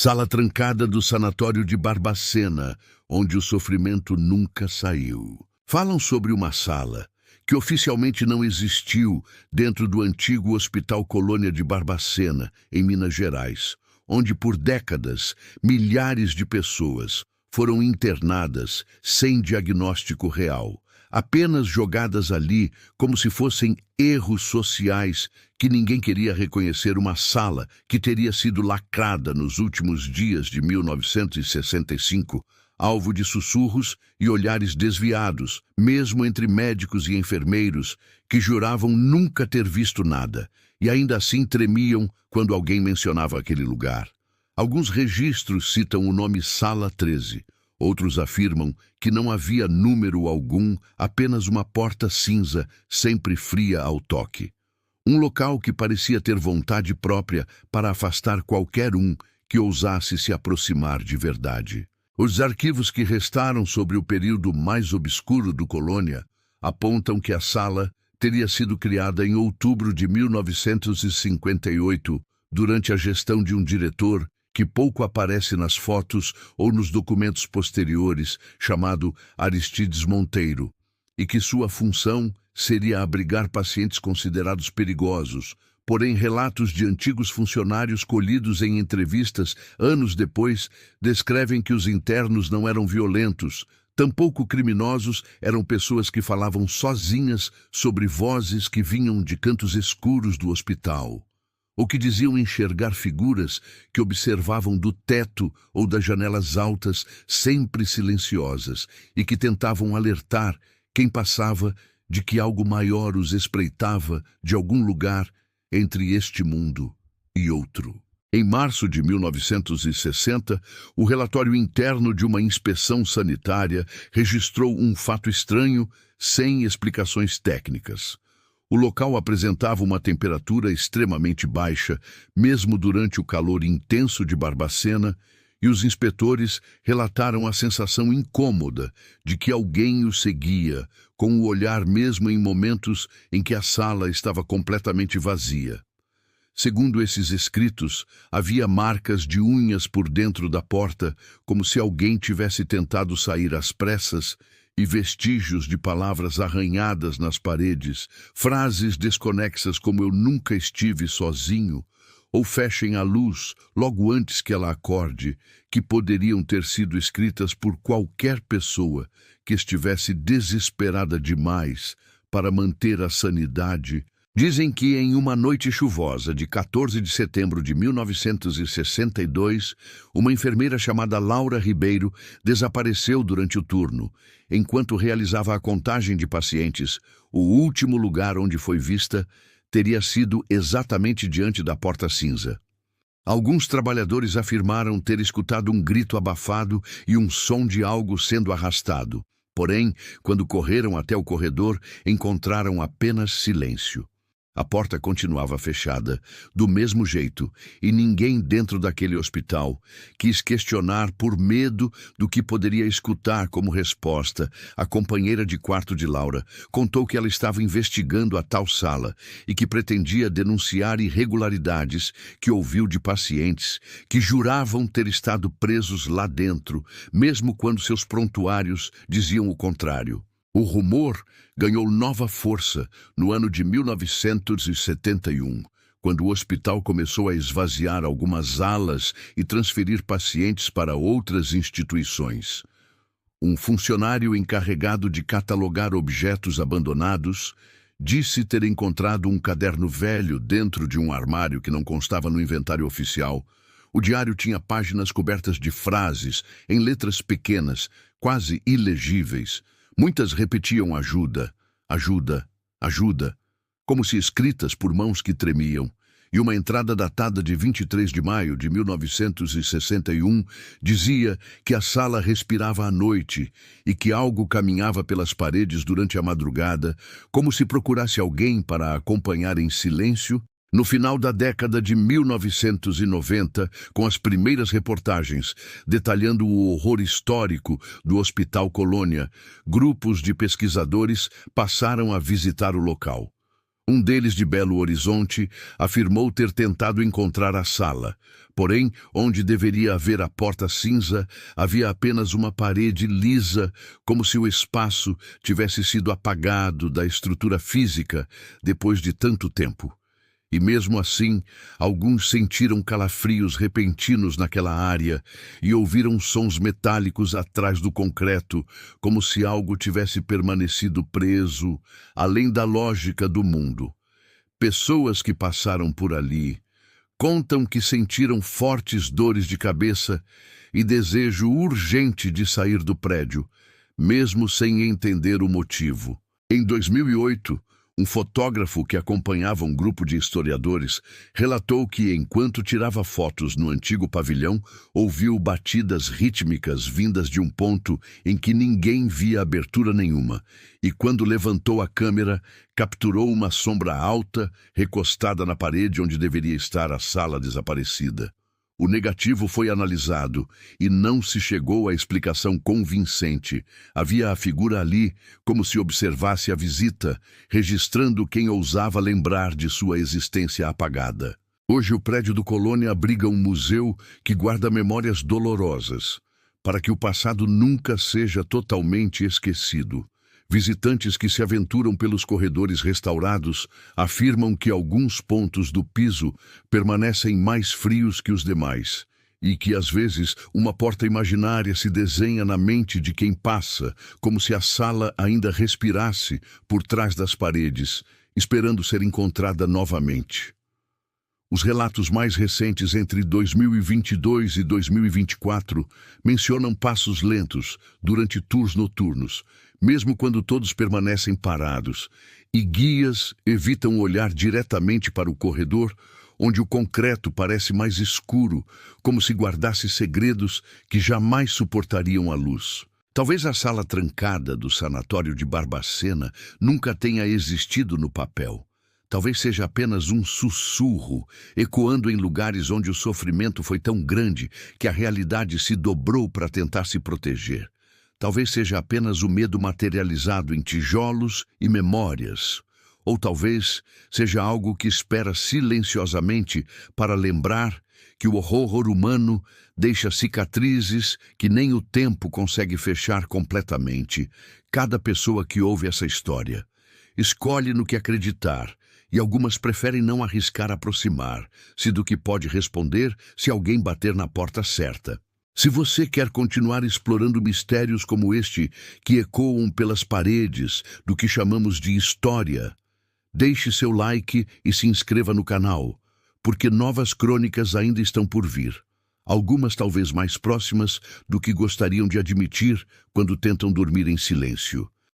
Sala trancada do sanatório de Barbacena, onde o sofrimento nunca saiu. Falam sobre uma sala que oficialmente não existiu dentro do antigo Hospital Colônia de Barbacena, em Minas Gerais, onde por décadas milhares de pessoas foram internadas sem diagnóstico real, apenas jogadas ali como se fossem erros sociais que ninguém queria reconhecer. Uma sala que teria sido lacrada nos últimos dias de 1965, alvo de sussurros e olhares desviados, mesmo entre médicos e enfermeiros que juravam nunca ter visto nada, e ainda assim tremiam quando alguém mencionava aquele lugar. Alguns registros citam o nome Sala 13. Outros afirmam que não havia número algum, apenas uma porta cinza, sempre fria ao toque. Um local que parecia ter vontade própria para afastar qualquer um que ousasse se aproximar de verdade. Os arquivos que restaram sobre o período mais obscuro do Colônia apontam que a sala teria sido criada em outubro de 1958, durante a gestão de um diretor que pouco aparece nas fotos ou nos documentos posteriores, chamado Aristides Monteiro, e que sua função seria abrigar pacientes considerados perigosos. Porém, relatos de antigos funcionários colhidos em entrevistas anos depois descrevem que os internos não eram violentos, tampouco criminosos, eram pessoas que falavam sozinhas sobre vozes que vinham de cantos escuros do hospital, ou que diziam enxergar figuras que observavam do teto ou das janelas altas, sempre silenciosas, e que tentavam alertar quem passava de que algo maior os espreitava de algum lugar entre este mundo e outro. Em março de 1960, o relatório interno de uma inspeção sanitária registrou um fato estranho sem explicações técnicas. O local apresentava uma temperatura extremamente baixa, mesmo durante o calor intenso de Barbacena, e os inspetores relataram a sensação incômoda de que alguém os seguia, com o olhar mesmo em momentos em que a sala estava completamente vazia. Segundo esses escritos, havia marcas de unhas por dentro da porta, como se alguém tivesse tentado sair às pressas, e vestígios de palavras arranhadas nas paredes, frases desconexas como "eu nunca estive sozinho", ou "fechem a luz logo antes que ela acorde", que poderiam ter sido escritas por qualquer pessoa que estivesse desesperada demais para manter a sanidade. Dizem que em uma noite chuvosa de 14 de setembro de 1962, uma enfermeira chamada Laura Ribeiro desapareceu durante o turno, enquanto realizava a contagem de pacientes. O último lugar onde foi vista teria sido exatamente diante da porta cinza. Alguns trabalhadores afirmaram ter escutado um grito abafado e um som de algo sendo arrastado. Porém, quando correram até o corredor, encontraram apenas silêncio. A porta continuava fechada, do mesmo jeito, e ninguém dentro daquele hospital quis questionar por medo do que poderia escutar como resposta. A companheira de quarto de Laura contou que ela estava investigando a tal sala e que pretendia denunciar irregularidades que ouviu de pacientes que juravam ter estado presos lá dentro, mesmo quando seus prontuários diziam o contrário. O rumor ganhou nova força no ano de 1971, quando o hospital começou a esvaziar algumas alas e transferir pacientes para outras instituições. Um funcionário encarregado de catalogar objetos abandonados disse ter encontrado um caderno velho dentro de um armário que não constava no inventário oficial. O diário tinha páginas cobertas de frases em letras pequenas, quase ilegíveis. Muitas repetiam "ajuda, ajuda, ajuda", como se escritas por mãos que tremiam. E uma entrada datada de 23 de maio de 1961 dizia que a sala respirava à noite e que algo caminhava pelas paredes durante a madrugada, como se procurasse alguém para a acompanhar em silêncio. No final da década de 1990, com as primeiras reportagens detalhando o horror histórico do Hospital Colônia, grupos de pesquisadores passaram a visitar o local. Um deles, de Belo Horizonte, afirmou ter tentado encontrar a sala. Porém, onde deveria haver a porta cinza, havia apenas uma parede lisa, como se o espaço tivesse sido apagado da estrutura física depois de tanto tempo. E mesmo assim, alguns sentiram calafrios repentinos naquela área e ouviram sons metálicos atrás do concreto, como se algo tivesse permanecido preso, além da lógica do mundo. Pessoas que passaram por ali contam que sentiram fortes dores de cabeça e desejo urgente de sair do prédio, mesmo sem entender o motivo. Em 2008, um fotógrafo que acompanhava um grupo de historiadores relatou que, enquanto tirava fotos no antigo pavilhão, ouviu batidas rítmicas vindas de um ponto em que ninguém via abertura nenhuma, e quando levantou a câmera, capturou uma sombra alta recostada na parede onde deveria estar a sala desaparecida. O negativo foi analisado e não se chegou à explicação convincente. Havia a figura ali, como se observasse a visita, registrando quem ousava lembrar de sua existência apagada. Hoje o prédio do Colônia abriga um museu que guarda memórias dolorosas, para que o passado nunca seja totalmente esquecido. Visitantes que se aventuram pelos corredores restaurados afirmam que alguns pontos do piso permanecem mais frios que os demais e que, às vezes, uma porta imaginária se desenha na mente de quem passa, como se a sala ainda respirasse por trás das paredes, esperando ser encontrada novamente. Os relatos mais recentes entre 2022 e 2024 mencionam passos lentos durante tours noturnos, mesmo quando todos permanecem parados, e guias evitam olhar diretamente para o corredor, onde o concreto parece mais escuro, como se guardasse segredos que jamais suportariam a luz. Talvez a sala trancada do sanatório de Barbacena nunca tenha existido no papel. Talvez seja apenas um sussurro, ecoando em lugares onde o sofrimento foi tão grande que a realidade se dobrou para tentar se proteger. Talvez seja apenas o medo materializado em tijolos e memórias. Ou talvez seja algo que espera silenciosamente para lembrar que o horror humano deixa cicatrizes que nem o tempo consegue fechar completamente. Cada pessoa que ouve essa história escolhe no que acreditar, e algumas preferem não arriscar aproximar-se do que pode responder se alguém bater na porta certa. Se você quer continuar explorando mistérios como este que ecoam pelas paredes do que chamamos de história, deixe seu like e se inscreva no canal, porque novas crônicas ainda estão por vir. Algumas talvez mais próximas do que gostariam de admitir quando tentam dormir em silêncio.